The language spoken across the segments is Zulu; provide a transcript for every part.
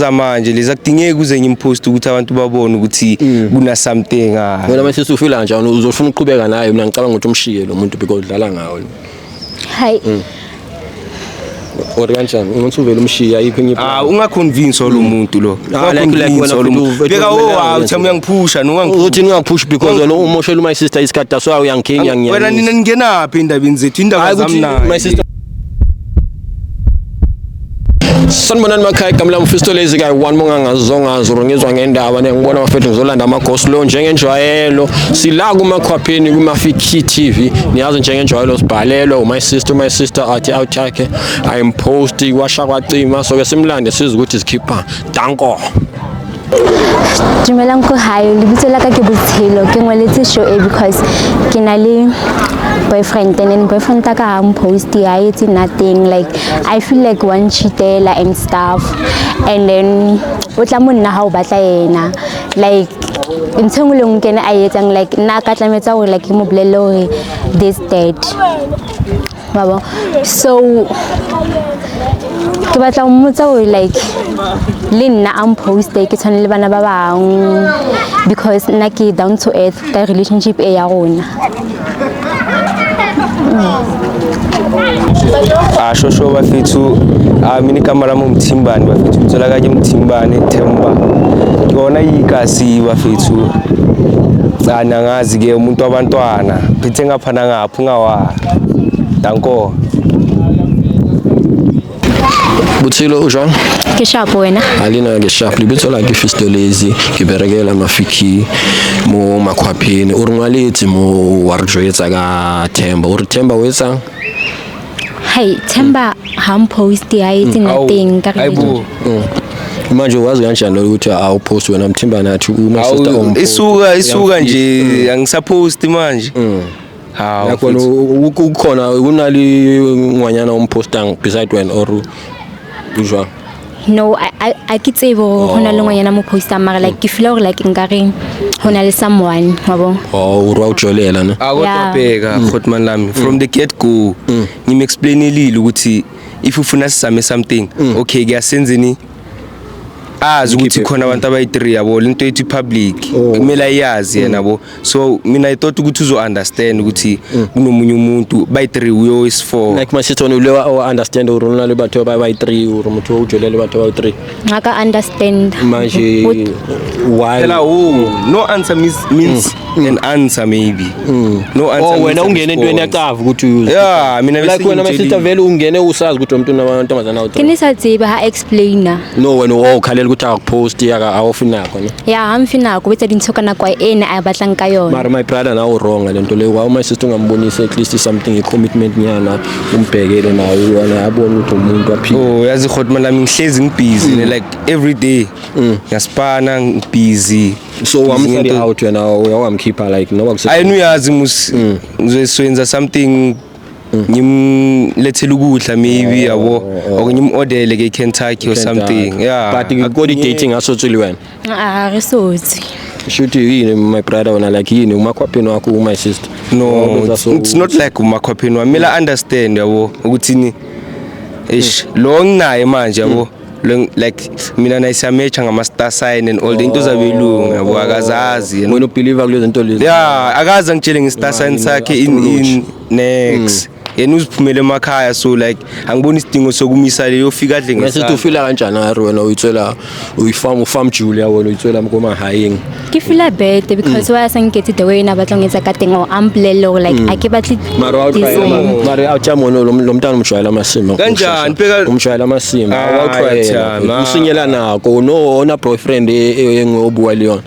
Zamanje leza kudingeka kuze ngimpost ukuthi abantu babone ukuthi kuna something wena mase ufila kanjani uzofuna uqhubeka naye mina ngicabanga ukuthi umshiye lo muntu because udlala ngawo hayi Ori kanjani umuntu uvela umshiya ayikho enye ungaconvince lo muntu lo beka uthama uyangiphusha uthi ningapush because wena umoshela my sister isikhathi so uyangikhenga ngiyani wena nina ningenaphi indabeni zethu indaba zami nayo Sanibonani makhaya kamla mfisto lezi ka one mongangazonga zorongezwa ngendaba ngibona mafethu ngizolanda amagoslo njengenjwayelo sila kumakhwapheni kumafiki TV niyazi njengenjwayelo sibhalelwa my sister athi out yakhe I am post washa kwacima so ke simlande siza ukuthi sikhipha danko Dumelang ko hayo lebitso la ka ke Botshelo ke ngweletse show because ke na le boyfriend and then boyfriend ta ka post it's nothing like I feel like one cheatela and stuff and then o tla monna ha o batla yena like ntshengule ngene a etsang like nna ka tlametsa go like mo bolelo this dead baba so ke batla mo motsa go like le nna am post ke tshwane le bana ba bang because nna ke down to earth ka relationship e ya rona shosho bafethu mina kamera mu Mthimbane bafethu uthola kanye Mthimbane Themba ngona yikasi bafethu nangazi ke umuntu wabantwana phethe ngaphana ngaphu ngawa danko Botshelo Jean ke sharp wena alina ke sharp libitso la ke Fistolezi ke berekela mafiki mo makhwapheni o ringwaletse mo warjoetsa ka Themba o re Themba wetsa hey Themba ham post it's nothing ka ayibo manje wazi kanjani ukuthi awupost wena Mthimbane athi uma sister isuka nje angisapost manje yakho ukhona kunali ngwanyana umpostang beside wena or usual no I kitsebo hona le ngwanyana mo posta mara like ke feel like ngare hona le someone wabo ura ujolela na akodwa bheka Khotman lami from the get go ngim explainelile ukuthi if ufuna sisame something okay kuyasenzeni ukuthi khona abantu abayi3 yabo lento ethi public kumele ayazi yena bo so mina I thought ukuthi uzo understand ukuthi kunomunye umuntu bayi3 uyo is4 like my sister ulewa understand urona le batho bayi3 umuntu ujolele batho bayi3 ngaka understand manje why no answer means an answer maybe no answer wena ungene entweni yaqava ukuthi uze mina like wena my sister vele ungene usazi ukuthi umuntu nabantomazana awuthi kinisatsiba ha explainer no wena ukhalela ukuthi akupost yaka awufinako ne amfinako betsa dintsoka na kwa ena a batlang ka yona mara my brother now wrong lento le wa my sister ngambonisa at least something a commitment nyana umbhekele nayo wona abona ukuthi umuntu aphila yazi Khotman lami ngihlezi ngibusy like every day ngiyaspana ngibusy so wamsari out wena uyawamkhipha like no wakusethi ayinoyazi ngizoyenza something ngimlethela ukudla maybe yabo okungimodele ke Kentucky or something but ngikodi dating asotsuli wena resource shoot yini my brother wona like yini umakhwapheni wakho my sister no it's not like umakhwapheni wami mela understand yabo ukuthi ni lo nginaye manje yabo like mina nayisamecha ngama star sign and all the into zabelungu yabo akazazi wena ubelieve kulezi zinto lezi akaza ngitshele ngestar sign sakhe in next yena uziphumele emakhaya so like angiboni isidingo sokumisa leyo fika adle ngesasa mase ufila kanjani ari wena uyitshela uyifarm Julia wena uyitshela mkoma haying ke feel bad because why sangithi the way na batlongeza ka tengo amplelo like ake batli mara awuchamono lo mntana umshwayela amasimo kanjani phela umshwayela amasimo awutry usinyela nako no ona boyfriend engobuwa leon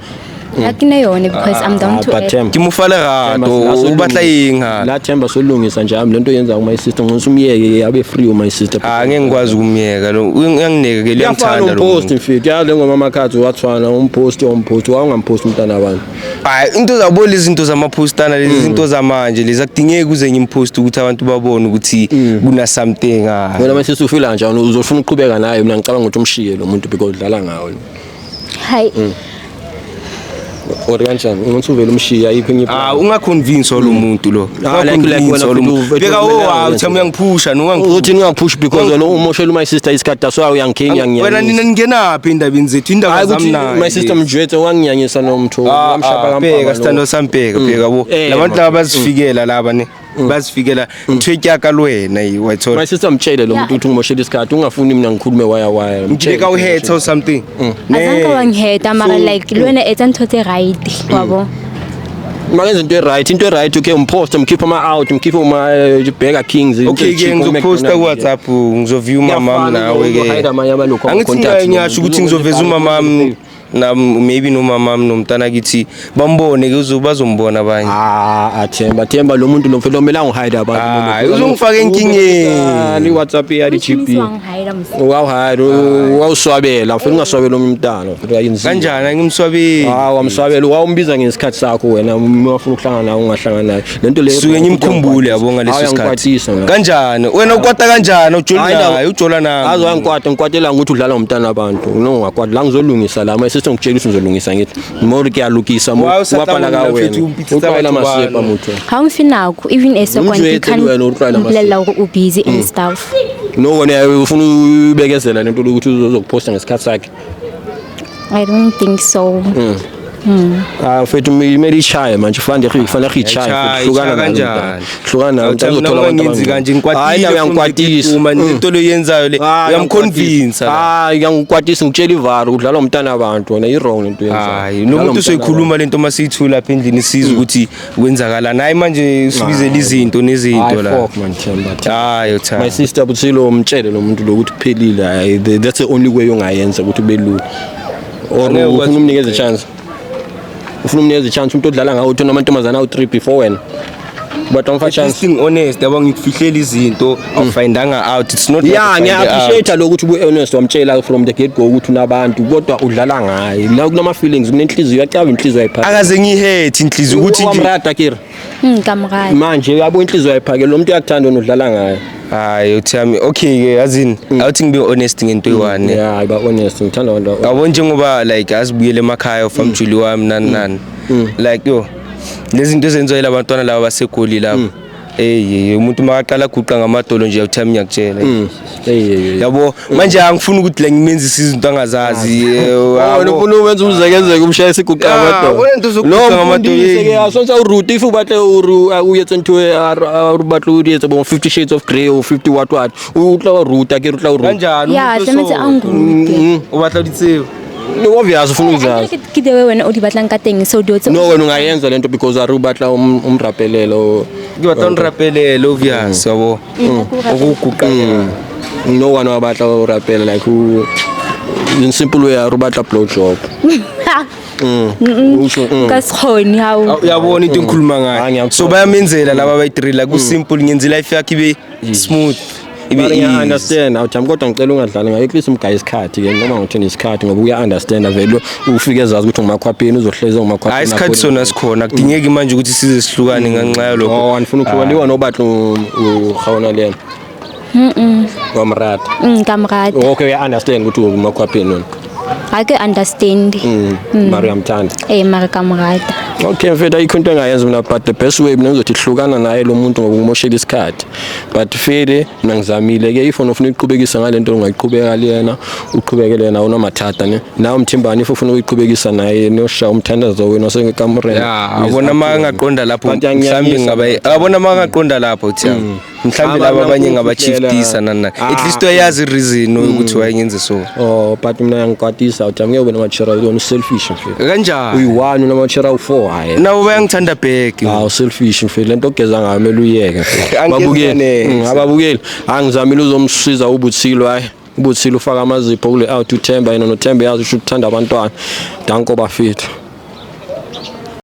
akina yona because I'm down to earth kimufala rato ubatla yinga la Themba solungisa njalo lento yenza my sister ngosumiyeke abe free my sister ngeke ngikwazi ukumiyeka lo uyangineka ke liyangithanda lo post mfiki yale ngoma makhathi wathwana umpost wangampost umntana abantu hayi into zabona izinto zamapostana lezi zinto zamanje lezi akudingeka kuze ngimpost ukuthi abantu babone ukuthi kuna something wena my sister ufila njani uzofuna uqhubeka naye mina ngicabanga ukuthi umshiye lo muntu because udlala ngawo hayi Ori kanjani ngokuthi uvela umshiya yiphi enye ungaconvince lo muntu lo beka uthama uyangiphusha uthi ningaphush because lo umoshela my sister isikhathi that's why uyangikhinya ngiyani wena nina ningenaphi endabeni zethu indaba zami nayo my sister mjwethe wanginyanyisa nomtho ngamshapa kampaba bheka sithando sambheka bheka yabo labantu laba bazifikela laba ne bazifikela ithwetyaka lwena wayithola my sister mtshele lo muntu uthi ngimoshela isikhathi ungafuni mina ngikhulume waya mtsheka uhead or something azange wangiheta mara like lwena etsa ntho tse right wabo makenze into right okay umpost mkhipha out mkhipha Burger Kings okay ke ngizoposta ku WhatsApp ngizoview mama nawe ke angithi ngiyasho ukuthi ngizoveza umama na maybe no mama nomntana kithi bambone ke bazombona abanye Themba lo muntu lo mfelo melanga uhide abantu uzongifaka enkingeni WhatsApp ya GP wawhide wawuswabela mfelo ungaswabela umntana mfelo ayinzima kanjani ngimswabeli wamswabela wawumbiza ngesikhathi sakho wena uma ufuna ukuhlangana nawe ungahlangana naye lento leyo suke ngimkhumbule yabo ngaleso sikhathi kanjani wena ukwata kanjani ujola nawe azo ngikwatela ukuthi udlala ngomntana abantu ungakwati la ngizolungisa la ngitshela ukuthi ngizolungisa ngithi more kuyalukisa waphala ka wena uqala masepa mutho hawufinako even esokwanti khaniplela ubusy and stuff no wona ufuna ubekezela lento ukuthi uzokuposta ngesikhathi sakhe I don't think so Fethu imeli ichaye manje kufanele ichaye hlukana kanjani hlukana utazothola ngenzi kanje ngikwatisa uma into lo yenzayo le uyamconvince ngiyangikwatisa ngitshela ivaro udlala umntana abantu wena i-wrong into yenzayo lo muntu soyikhuluma lento masiyithula lapha endlini siza ukuthi kwenzakala naye manje usibizela izinto nezinto la hayi my sister buthilo umtshele lo muntu lo ukuthi kuphelile that's the only way ongayenza ukuthi ube lula or ufuna umnikeze chance ufuna umnikeze chance umuntu odlala ngawo uthona amantombazana awu3 before wena but amfa chance being honest yabo ngikufihlela izinto awufindanga out it's not ngiya appreciate lokuthi ube honest wamtshela from the get go ukuthi unabantu kodwa udlala ngaye la kunama feelings kunenhliziyo yacaba inhliziyo ayiphatha akaze ngihate inhliziyo ukuthi wamrada kira kamrada manje yabo inhliziyo ayiphakela lo muntu uyakuthanda wena udlala ngaye hayi uthami okay ke yazini awuthi ngibe honest ngento eyiwani yeah iba honest ngithanda abantu yabo njengoba like asibuyele emakhaya famjuli wami nani like yo lezinto ezenziwa yilabantwana laba basegoli lapho umuntu makaqala guqa ngamadolo nje uthami ngiyakutshela yabo manje angifuni ukuthi la ngimenzisa izinto angazazi wena ufuna ukwenza umzekezeke umshayisa iguqa ngamadolo wena uzoguqa ngamadolo sonke uruti if ubahle uyethe into urubahle uyethe bo 50 shades of grey or 50 what utla ruta ke utla ruta kanjani yeah semetse angude ubahle uthitseo no obvious ufuna ukuzazi kidewe wena udibatla nkateng so dotse no wena ungayenza lento because arubatla umrapelelo ngibatla umrapelelo obvious yabo ukuguqa no one wabatla urapela like in simple way arubatla blow job kasikhoni hawo uyabona into engikhuluma ngayo so bayamenzela laba bayidrilla ku simple ngenza life yakhe ibe smooth ibe understand awuthami kodwa ngicela ungadlali ngayo at least umgayi isikhathi ke noma ngothini isikhathi ngoba uya understand vele ufike ezazi ukuthi ngumakhwapheni uzohleza ngumakhwapheni hayi isikhathi sona sikhona kudingeki manje ukuthi size sihlukane nganxa yalokho anifuna ukukholiwa nobathu ukhawona lena kamrata kamrata okay uya understand ukuthi ngumakhwapheni wena ake understand Mariam Thanda mara kamrata okay mfethu ayikho into engayenza mina but the best way mina ngizothi hlukana naye lo muntu ngokumoshela isikhathi but fede mina ngizamile ke if ufuna ukuqhubekisa ngalento ongayiqhubeka lena uqhubekele yena unomathatha ne nawe Mthimbani if ufuna ukuyiqhubekisa naye nosha umthandazo wena osengekamureni abona mangaqonda lapho mhlambi ngabe abona mangaqonda lapho uthiyami mhlambi laba abanye ngabachiefdisa nana at least uyazi reason ukuthi wayenze so but mina ngikwatisa uthi ngeke ube namachera yona selfish mfethu kanjani uyi1 namachera u4 hayi nawo bayangithanda back selfish mfethu lento ogeza ngayo mele uyeke ababukeli angizamile uzomsiza ubuthilo hayi ubuthilo ufaka amazipho kule out uThemba yena noThemba yazi ukuthi uthanda abantwana danko bafethu